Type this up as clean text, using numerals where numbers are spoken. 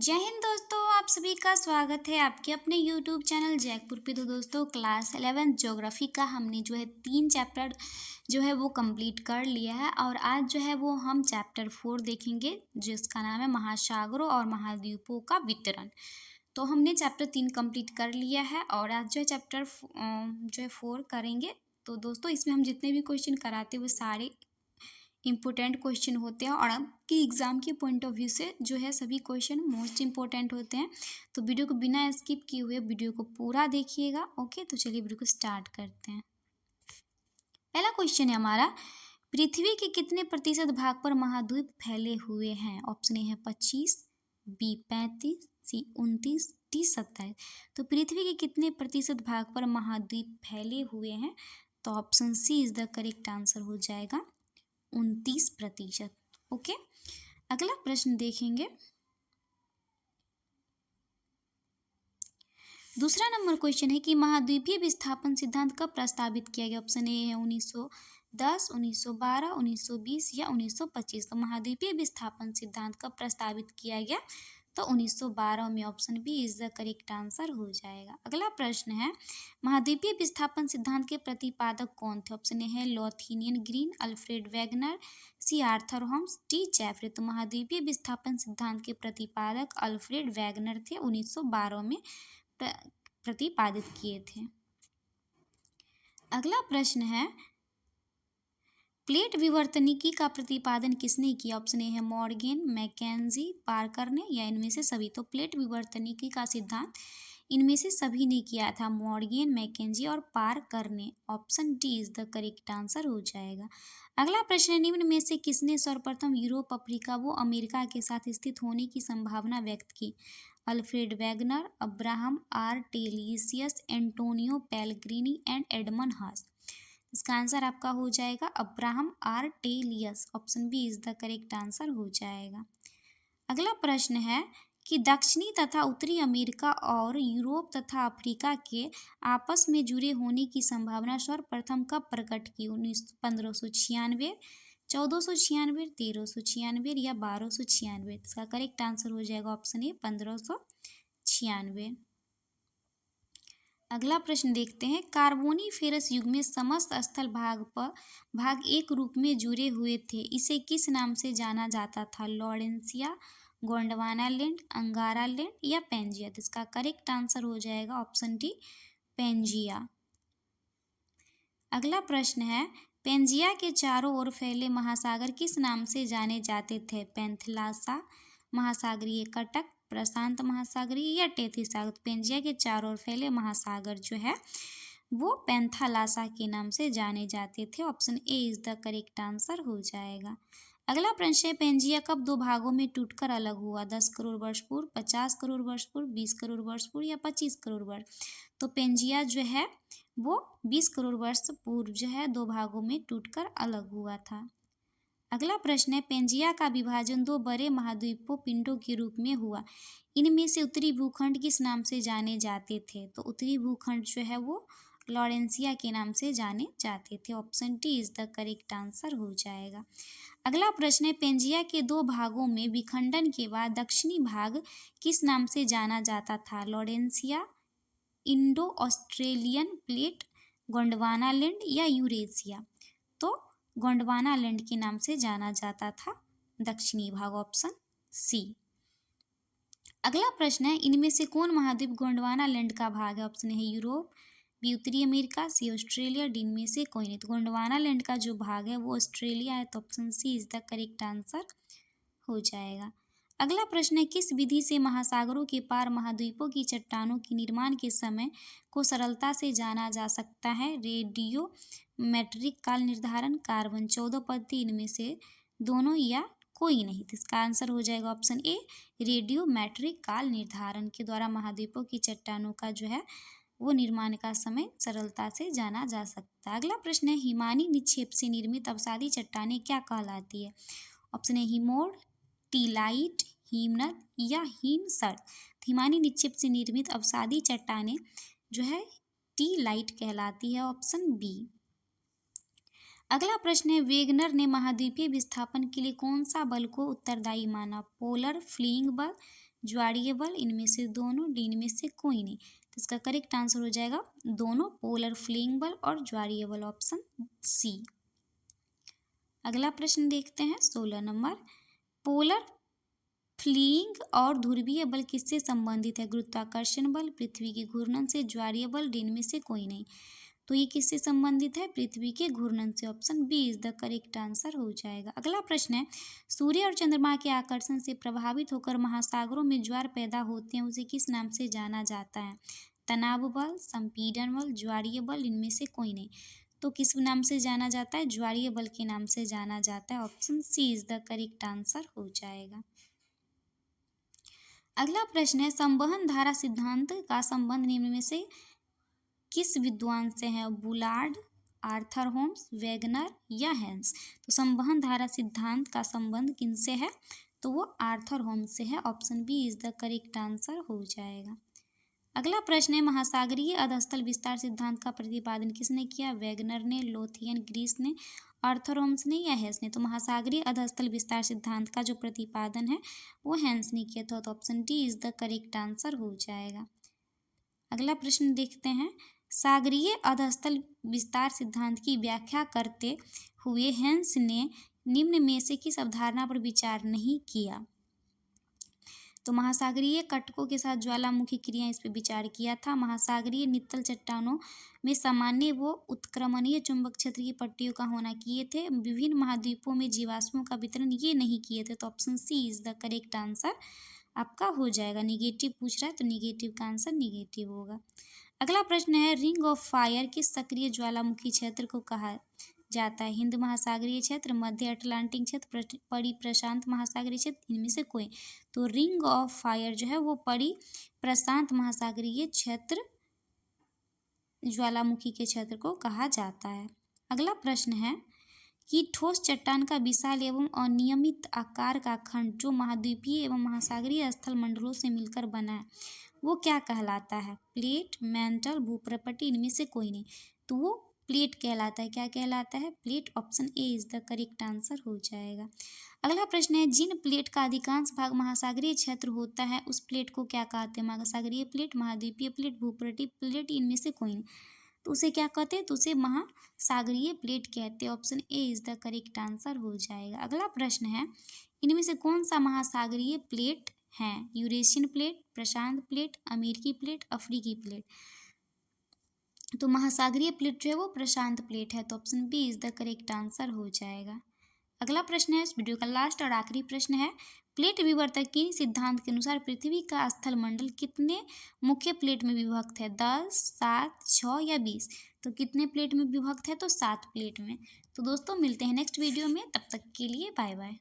जय हिंद दोस्तों, आप सभी का स्वागत है आपके अपने यूट्यूब चैनल जयपुर पे। तो दोस्तों क्लास 11 ज्योग्राफी का हमने जो है 3 चैप्टर जो है वो कंप्लीट कर लिया है और आज जो है वो हम चैप्टर 4 देखेंगे जिसका नाम है महासागरों और महाद्वीपों का वितरण। तो हमने चैप्टर 3 कंप्लीट कर लिया है और आज जो है चैप्टर जो है 4 करेंगे। तो दोस्तों इसमें हम जितने भी क्वेश्चन कराते हैं वो सारे इम्पोर्टेंट क्वेश्चन होते हैं और आपके एग्ज़ाम के पॉइंट ऑफ व्यू से जो है सभी क्वेश्चन मोस्ट इम्पोर्टेंट होते हैं। तो वीडियो को बिना स्किप किए हुए वीडियो को पूरा देखिएगा। ओके, तो चलिए वीडियो को स्टार्ट करते हैं। पहला क्वेश्चन है हमारा, पृथ्वी के कितने प्रतिशत भाग पर महाद्वीप फैले हुए हैं? ऑप्शन ए है 25, बी 35, सी 29, डी 27। तो पृथ्वी के कितने प्रतिशत भाग पर महाद्वीप फैले हुए हैं? तो option C is the correct answer हो जाएगा 29%। ओके, अगला प्रश्न देखेंगे। दूसरा नंबर क्वेश्चन है कि महाद्वीपीय विस्थापन सिद्धांत कब प्रस्तावित किया गया? ऑप्शन ए है 1910, 1912, 1920 या 1925। तो महाद्वीपीय विस्थापन सिद्धांत कब प्रस्तावित किया गया? तो 1912 में। Option B is the correct answer हो जाएगा। अगला प्रश्न है, महाद्वीपीय विस्थापन सिद्धांत के प्रतिपादक कौन थे? ऑप्शन ए है लॉथिनियन ग्रीन, अल्फ्रेड वैगनर, सी आर्थर होम्स, डी जेफरे। तो महाद्वीपीय विस्थापन सिद्धांत के प्रतिपादक अल्फ्रेड वैगनर थे, 1912 में प्रतिपादित किए थे। अगला प्रश्न है, प्लेट विवर्तनिकी का प्रतिपादन किसने किया? ऑप्शन ए है मॉर्गन, मैकेंजी, पार्कर ने या इनमें से सभी। तो प्लेट विवर्तनिकी का सिद्धांत इनमें से सभी ने किया था, मॉर्गन, मैकेंजी और पार्कर ने। Option D is the correct answer हो जाएगा। अगला प्रश्न है, निम्न में से किसने सर्वप्रथम यूरोप, अफ्रीका व अमेरिका के साथ स्थित होने की संभावना व्यक्त की? Alfred Wagner, Abraham R Telesius, Antonio Pellegrini and Edmund Haas. इसका आंसर आपका हो जाएगा Abraham R Telius. Option B is the correct answer हो जाएगा। अगला प्रश्न है कि दक्षिणी तथा उत्तरी अमेरिका और यूरोप तथा अफ्रीका के आपस में जुड़े होने की संभावना सर्वप्रथम कब प्रकट की? 1596, 1496, 1396 या 1296। इसका करेक्ट आंसर हो जाएगा ऑप्शन ए 1596। अगला प्रश्न देखते हैं, कार्बोनीफेरस युग में समस्त स्थल भाग एक रूप में जुड़े हुए थे, इसे किस नाम से जाना जाता था? लॉरेंसिया, गोंडवाना लैंड, अंगारा लैंड या पेंजिया। तो इसका करेक्ट आंसर हो जाएगा ऑप्शन डी पेंजिया। अगला प्रश्न है, पेंजिया के चारों ओर फैले महासागर किस नाम से जाने जाते थे? पैंथलासा, महासागरीय कटक, प्रशांत महासागरीय या टेथी सागर। पेंजिया के चारों ओर फैले महासागर जो है वो पैंथालासा के नाम से जाने जाते थे। Option A is the correct answer हो जाएगा। अगला प्रश्न है, पेंजिया कब दो भागों में टूटकर अलग हुआ? 10 करोड़ वर्ष पूर्व, 50 करोड़ वर्ष पूर्व, 20 करोड़ वर्ष पूर्व या 25 करोड़ वर्ष। तो पेंजिया जो है वो 20 करोड़ वर्ष पूर्व जो है दो भागों में टूटकर अलग हुआ था। अगला प्रश्न है, पेंजिया का विभाजन दो बड़े महाद्वीपों पिंडों के रूप में हुआ, इनमें से उत्तरी भूखंड किस नाम से जाने जाते थे? तो उत्तरी भूखंड जो है वो लॉरेंसिया के नाम से जाने जाते थे। Option D is the correct answer हो जाएगा। अगला प्रश्न है, पेंजिया के दो भागों में विखंडन के बाद दक्षिणी भाग किस नाम से जाना जाता था? Laurentia, Indo Australian plate, Gondwana land या यूरेशिया। तो गोंडवाना लैंड के नाम से जाना जाता था दक्षिणी भाग। Option C. अगला प्रश्न है, इनमें से कौन महाद्वीप गोंडवाना लैंड का भाग है? ऑप्शन है यूरोप, बी उत्तरी अमेरिका, सी ऑस्ट्रेलिया, डी इनमें से कोई नहीं। तो गोंडवाना लैंड का जो भाग है वो ऑस्ट्रेलिया है। तो option C is the correct answer हो जाएगा। अगला प्रश्न है, किस विधि से महासागरों के पार महाद्वीपों की चट्टानों के निर्माण के समय को सरलता से जाना जा सकता है? रेडियो मैट्रिक काल निर्धारण, कार्बन 14 पद्धति, इनमें से दोनों या कोई नहीं। तो इसका आंसर हो जाएगा ऑप्शन ए रेडियो मैट्रिक काल निर्धारण के द्वारा महाद्वीपों की चट्टानों का जो है वो निर्माण का समय सरलता से जाना जा सकता है। अगला प्रश्न है, हिमानी निक्षेप से निर्मित अवसादी चट्टानें क्या कहलाती है? ऑप्शन ए हिमोड, टीलाइट, हिमनद या हिमसर। हिमानी निक्षेप से निर्मित अवसादी चट्टानें जो है टी लाइट कहलाती है। Option B. अगला प्रश्न है, वेगनर ने महाद्वीपीय विस्थापन के लिए कौन सा बल को उत्तरदायी माना? पोलर फ्लीइंग बल, ज्वारीय बल, इनमें से दोनों, डी इनमें से कोई नहीं। तो इसका करेक्ट आंसर हो जाएगा दोनों, पोलर फ्लीइंग बल और ज्वारीय बल, ऑप्शन सी। अगला प्रश्न देखते हैं 16 नंबर, पोलर फ्लीइंग और ध्रुवीय बल किससे संबंधित है? गुरुत्वाकर्षण बल, पृथ्वी के घूर्णन से, ज्वारीय बल, डी इनमें से कोई नहीं। तो ये किससे संबंधित है? पृथ्वी के घूर्णन से, option B is the correct answer हो जाएगा। अगला प्रश्न है, सूर्य और चंद्रमा के आकर्षण से प्रभावित होकर महासागरों में ज्वार पैदा होते हैं, उसे किस नाम से जाना जाता है? तनाव बल, संपीड़न बल, ज्वारीय बल, इनमें से कोई नहीं। तो किस नाम से जाना जाता है? ज्वारीय बल के नाम से जाना जाता है, option C is the correct answer हो जाएगा। अगला प्रश्न है, संवहन धारा सिद्धांत का संबंध निम्न में से किस विद्वान से है? बुलार्ड, आर्थर होम्स, वेगनर या हेंस? तो संवहन धारा सिद्धांत का संबंध किनसे है? तो वो आर्थर होम्स से है, option B is the correct answer हो जाएगा। अगला प्रश्न है, महासागरीय अधस्थल विस्तार सिद्धांत का प्रतिपादन किसने किया? वेगनर ने, लोथियन ग्रीस ने, आर्थर होम्स ने या हेंस ने? तो महासागरीय अधस्थल विस्तार सिद्धांत का जो प्रतिपादन है वो हेंस ने किया था, तो option D is the correct answer हो जाएगा। अगला प्रश्न देखते हैं, सागरीय अधस्थल विस्तार सिद्धांत की व्याख्या करते हुए हेंस ने निम्न में से किस अवधारणा पर विचार नहीं किया? तो महासागरीय कटकों के साथ ज्वालामुखी क्रिया, इस पर विचार किया था। महासागरीय नित्तल चट्टानों में सामान्य वो उत्क्रमणीय चुंबक क्षेत्र की पट्टियों का होना किए थे। विभिन्न महाद्वीपों में जीवाश्मों का वितरण ये नहीं किए थे, तो option C is the correct answer आपका हो जाएगा। निगेटिव पूछ रहा है तो निगेटिव का आंसर निगेटिव होगा। अगला प्रश्न है, रिंग ऑफ फायर किस सक्रिय ज्वालामुखी क्षेत्र को कहा जाता है? हिंद महासागरीय क्षेत्र, मध्य अटलांटिक क्षेत्र, परिप्रशांत महासागरीय क्षेत्र, इनमें से कोई। तो रिंग ऑफ फायर जो है वो परिप्रशांत महासागरीय क्षेत्र ज्वालामुखी के क्षेत्र को कहा जाता है। अगला प्रश्न है कि ठोस चट्टान का विशाल एवं अनियमित आकार का खंड जो महाद्वीपीय एवं महासागरीय स्थल मंडलों से मिलकर बना है वो क्या कहलाता है? प्लेट, मैंटल, भूप्रपट्टी, इनमें से कोई नहीं। तो वो प्लेट कहलाता है। क्या कहलाता है? Plate, option A is the correct answer हो जाएगा। अगला प्रश्न है, जिन प्लेट का अधिकांश भाग महासागरीय क्षेत्र होता है उस प्लेट को क्या कहते हैं? महासागरीय प्लेट, महाद्वीपीय प्लेट, भूप्रपट्टी प्लेट, इनमें से कोई नहीं। तो उसे क्या कहते हैं? तो उसे महासागरीय प्लेट कहते हैं, option A is the correct answer हो जाएगा। अगला प्रश्न है, इनमें से कौन सा महासागरीय प्लेट है? यूरेशियन प्लेट, प्रशांत प्लेट, अमेरिकी प्लेट, अफ्रीकी प्लेट? तो महासागरीय प्लेट जो है वो प्रशांत प्लेट है, तो option B is the correct answer हो जाएगा। अगला प्रश्न है, इस वीडियो का लास्ट और आखिरी प्रश्न है, प्लेट विवर्तकीय सिद्धांत के अनुसार पृथ्वी का स्थल मंडल कितने मुख्य प्लेट में विभक्त है? 10, 7, 6 या 20? तो कितने प्लेट में विभक्त है? तो 7 प्लेट में। तो दोस्तों मिलते हैं नेक्स्ट वीडियो में, तब तक के लिए बाय बाय।